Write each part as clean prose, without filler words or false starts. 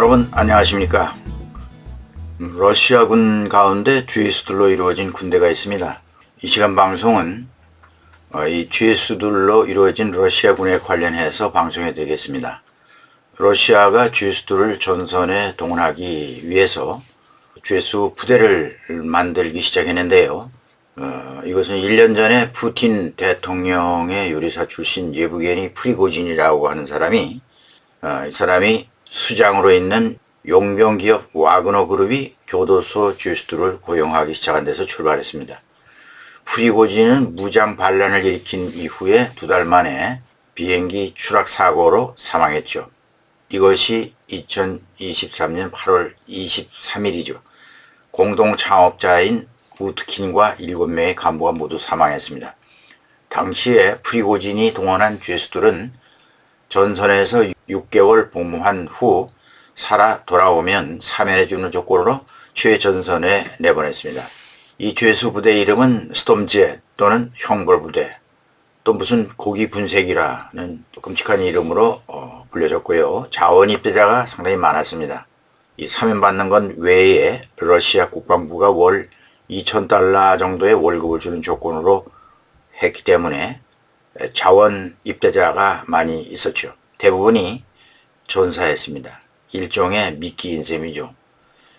여러분 안녕하십니까? 러시아군 가운데 GS들로 이루어진 군대가 있습니다. 이 시간 방송은 이 GS들로 이루어진 러시아군에 관련해서 방송해 드리겠습니다. 러시아가 GS들을 전선에 동원하기 위해서 GS 부대를 만들기 시작했는데요. 이것은 1년 전에 푸틴 대통령의 요리사 출신 예브게니 프리고진이라고 하는 사람이 이 사람이 수장으로 있는 용병 기업 와그너 그룹이 교도소 GS들을 고용하기 시작한 데서 출발했습니다. 프리고진은 무장 반란을 일으킨 이후에 2달 만에 비행기 추락 사고로 사망했죠. 이것이 2023년 8월 23일이죠. 공동 창업자인 우트킨과 7명의 간부가 모두 사망했습니다. 당시에 프리고진이 동원한 GS들은 전선에서 6개월 복무한 후 살아 돌아오면 사면해주는 조건으로 최전선에 내보냈습니다. 이 GS 부대 이름은 스톰젯 또는 형벌부대, 또 무슨 고기 분쇄기라는 끔찍한 이름으로 불려졌고요. 자원 입대자가 상당히 많았습니다. 이 사면받는 건 외에 러시아 국방부가 월 2,000달러 정도의 월급을 주는 조건으로 했기 때문에 자원 입대자가 많이 있었죠. 대부분이 전사했습니다. 일종의 미끼인 셈이죠.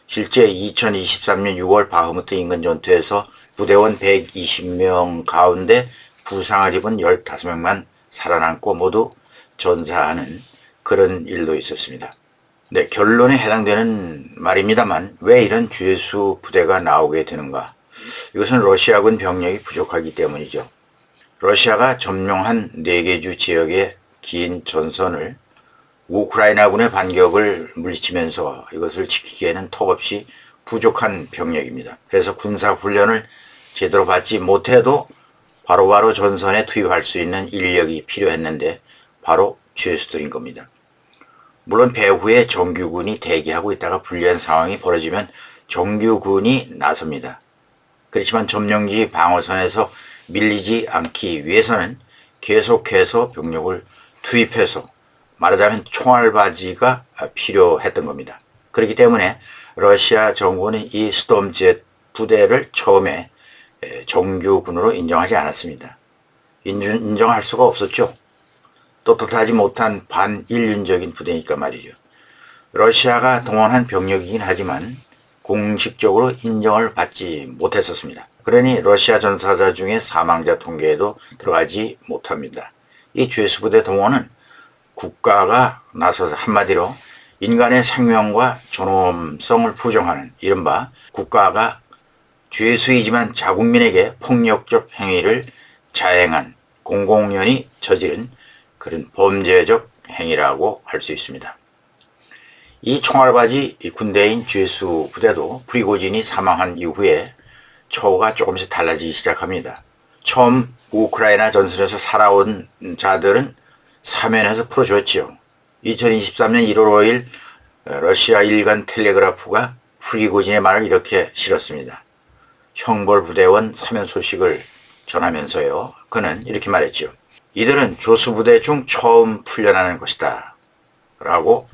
실제 2023년 6월 바흐무트 인근 전투에서 부대원 120명 가운데 부상을 입은 15명만 살아남고 모두 전사하는 그런 일도 있었습니다. 네, 결론에 해당되는 말입니다만 왜 이런 GS 부대가 나오게 되는가? 이것은 러시아군 병력이 부족하기 때문이죠. 러시아가 점령한 4개 주 지역의 긴 전선을 우크라이나군의 반격을 물리치면서 이것을 지키기에는 턱없이 부족한 병력입니다. 그래서 군사훈련을 제대로 받지 못해도 바로바로 전선에 투입할 수 있는 인력이 필요했는데 바로 GS들인 겁니다. 물론 배후에 정규군이 대기하고 있다가 불리한 상황이 벌어지면 정규군이 나섭니다. 그렇지만 점령지 방어선에서 밀리지 않기 위해서는 계속해서 병력을 투입해서 말하자면 총알바지가 필요했던 겁니다. 그렇기 때문에 러시아 정부는 이 스톰젯 부대를 처음에 정규군으로 인정하지 않았습니다. 인정할 수가 없었죠. 떳떳하지 못한 반인륜적인 부대니까 말이죠. 러시아가 동원한 병력이긴 하지만 공식적으로 인정을 받지 못했었습니다. 그러니 러시아 전사자 중에 사망자 통계에도 들어가지 못합니다. 이 GS 부대 동원은 국가가 나서서 한마디로 인간의 생명과 존엄성을 부정하는 이른바 국가가 죄수이지만 자국민에게 폭력적 행위를 자행한 공공연히 저지른 그런 범죄적 행위라고 할 수 있습니다. 이 총알바지 군대인 GS 부대도 프리고진이 사망한 이후에 처우가 조금씩 달라지기 시작합니다. 처음 우크라이나 전선에서 살아온 자들은 사면에서 풀어줬지요. 2023년 1월 5일 러시아 일간 텔레그라프가 프리고진의 말을 이렇게 실었습니다. 형벌부대원 사면 소식을 전하면서요. 그는 이렇게 말했죠. 이들은 조수부대 중 처음 풀려나는 것이다 라고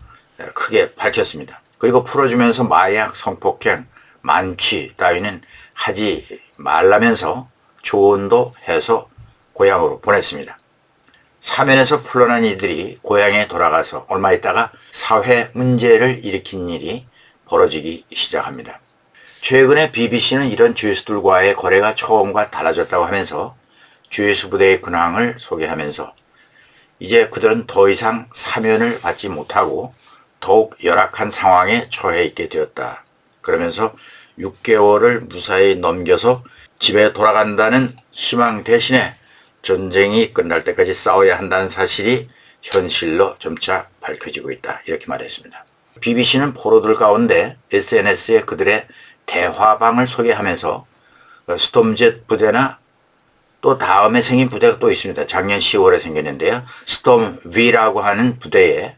크게 밝혔습니다. 그리고 풀어주면서 마약, 성폭행, 만취 따위는 하지 말라면서 조언도 해서 고향으로 보냈습니다. 사면에서 풀려난 이들이 고향에 돌아가서 얼마 있다가 사회 문제를 일으킨 일이 벌어지기 시작합니다. 최근에 BBC는 이런 GS들과의 거래가 처음과 달라졌다고 하면서 GS 부대의 근황을 소개하면서 이제 그들은 더 이상 사면을 받지 못하고 더욱 열악한 상황에 처해 있게 되었다. 그러면서 6개월을 무사히 넘겨서 집에 돌아간다는 희망 대신에 전쟁이 끝날 때까지 싸워야 한다는 사실이 현실로 점차 밝혀지고 있다. 이렇게 말했습니다. BBC는 포로들 가운데 SNS에 그들의 대화방을 소개하면서 스톰젯 부대나 또 다음에 생긴 부대가 또 있습니다. 작년 10월에 생겼는데요. 스톰V라고 하는 부대에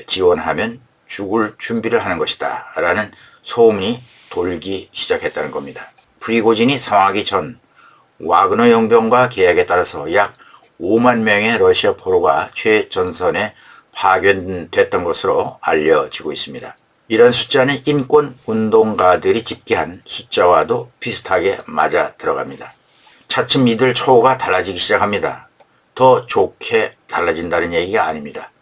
지원하면 죽을 준비를 하는 것이다 라는 소문이 돌기 시작했다는 겁니다. 프리고진이 사망하기 전 와그너 용병과 계약에 따라서 약 5만 명의 러시아 포로가 최전선에 파견됐던 것으로 알려지고 있습니다. 이런 숫자는 인권 운동가들이 집계한 숫자와도 비슷하게 맞아 들어갑니다. 차츰 이들 처우가 달라지기 시작합니다. 더 좋게 달라진다는 얘기가 아닙니다.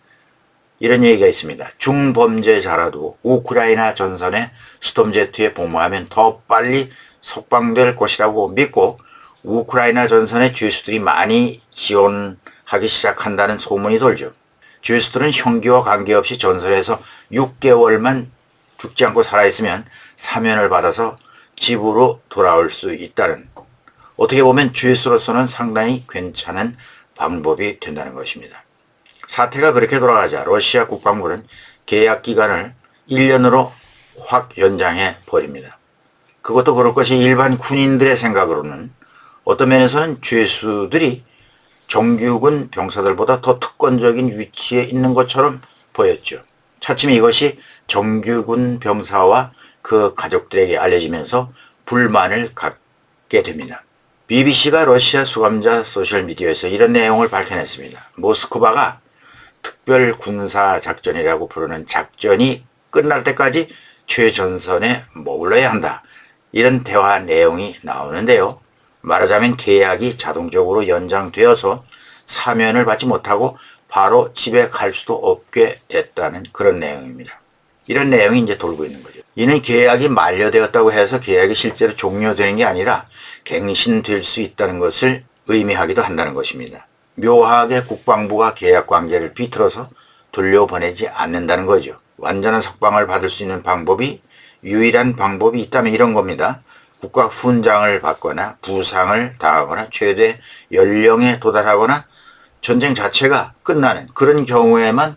이런 얘기가 있습니다. 중범죄자라도 우크라이나 전선에 스톰제트에 복무하면 더 빨리 석방될 것이라고 믿고 우크라이나 전선에 죄수들이 많이 지원하기 시작한다는 소문이 돌죠. 죄수들은 형기와 관계없이 전선에서 6개월만 죽지 않고 살아있으면 사면을 받아서 집으로 돌아올 수 있다는, 어떻게 보면 죄수로서는 상당히 괜찮은 방법이 된다는 것입니다. 사태가 그렇게 돌아가자 러시아 국방부는 계약 기간을 1년으로 확 연장해 버립니다. 그것도 그럴 것이 일반 군인들의 생각으로는 어떤 면에서는 죄수들이 정규군 병사들보다 더 특권적인 위치에 있는 것처럼 보였죠. 차츰 이것이 정규군 병사와 그 가족들에게 알려지면서 불만을 갖게 됩니다. BBC가 러시아 수감자 소셜미디어에서 이런 내용을 밝혀냈습니다. 모스크바가 특별 군사 작전이라고 부르는 작전이 끝날 때까지 최전선에 머물러야 한다. 이런 대화 내용이 나오는데요. 말하자면 계약이 자동적으로 연장되어서 사면을 받지 못하고 바로 집에 갈 수도 없게 됐다는 그런 내용입니다. 이런 내용이 이제 돌고 있는 거죠. 이는 계약이 만료되었다고 해서 계약이 실제로 종료되는 게 아니라 갱신될 수 있다는 것을 의미하기도 한다는 것입니다. 묘하게 국방부가 계약 관계를 비틀어서 돌려보내지 않는다는 거죠. 완전한 석방을 받을 수 있는 방법이, 유일한 방법이 있다면 이런 겁니다. 국가 훈장을 받거나 부상을 당하거나 최대 연령에 도달하거나 전쟁 자체가 끝나는 그런 경우에만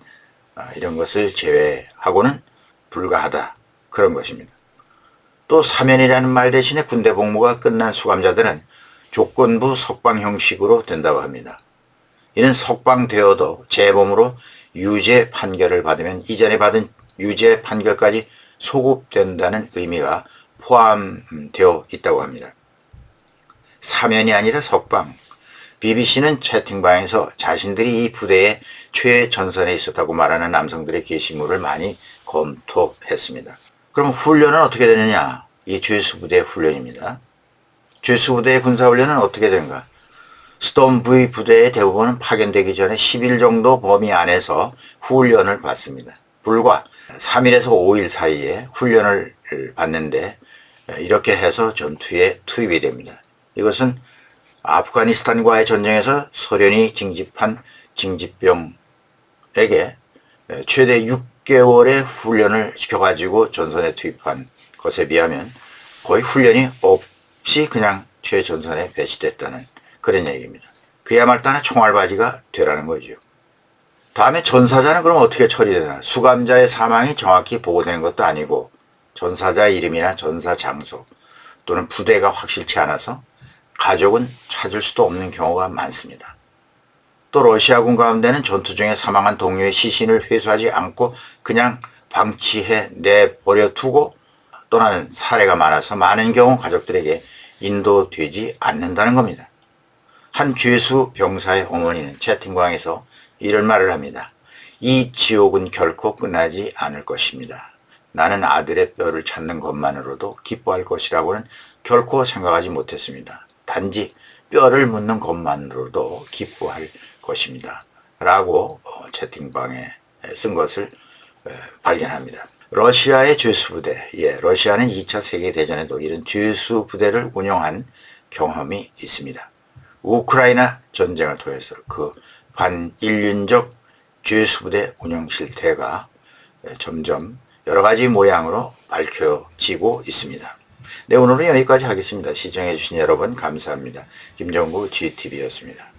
이런 것을 제외하고는 불가하다, 그런 것입니다. 또 사면이라는 말 대신에 군대 복무가 끝난 수감자들은 조건부 석방 형식으로 된다고 합니다. 이는 석방되어도 재범으로 유죄 판결을 받으면 이전에 받은 유죄 판결까지 소급된다는 의미가 포함되어 있다고 합니다. 사면이 아니라 석방. BBC는 채팅방에서 자신들이 이 부대의 최전선에 있었다고 말하는 남성들의 게시물을 많이 검토했습니다. 그럼 훈련은 어떻게 되느냐? 이 죄수부대 훈련입니다. 죄수부대의 군사훈련은 어떻게 되는가? 스톰 V 부대의 대부분은 파견되기 전에 10일 정도 범위 안에서 훈련을 받습니다. 불과 3일에서 5일 사이에 훈련을 받는데 이렇게 해서 전투에 투입이 됩니다. 이것은 아프가니스탄과의 전쟁에서 소련이 징집한 징집병에게 최대 6개월의 훈련을 시켜가지고 전선에 투입한 것에 비하면 거의 훈련이 없이 그냥 최전선에 배치됐다는 그런 얘기입니다. 그야말로 하나 총알바지가 되라는 거죠. 다음에 전사자는 그럼 어떻게 처리되나? 수감자의 사망이 정확히 보고되는 것도 아니고 전사자 이름이나 전사 장소 또는 부대가 확실치 않아서 가족은 찾을 수도 없는 경우가 많습니다. 또 러시아군 가운데는 전투 중에 사망한 동료의 시신을 회수하지 않고 그냥 방치해 내버려 두고 떠나는 사례가 많아서 많은 경우 가족들에게 인도되지 않는다는 겁니다. 한 죄수 병사의 어머니는 채팅방에서 이런 말을 합니다. 이 지옥은 결코 끝나지 않을 것입니다. 나는 아들의 뼈를 찾는 것만으로도 기뻐할 것이라고는 결코 생각하지 못했습니다. 단지 뼈를 묻는 것만으로도 기뻐할 것입니다. 라고 채팅방에 쓴 것을 발견합니다. 러시아의 죄수부대, 러시아는 2차 세계대전에도 이런 죄수부대를 운영한 경험이 있습니다. 우크라이나 전쟁을 통해서 그 반인륜적 죄수부대 운영 실태가 점점 여러 가지 모양으로 밝혀지고 있습니다. 네, 오늘은 여기까지 하겠습니다. 시청해 주신 여러분 감사합니다. 김정구 GTV였습니다.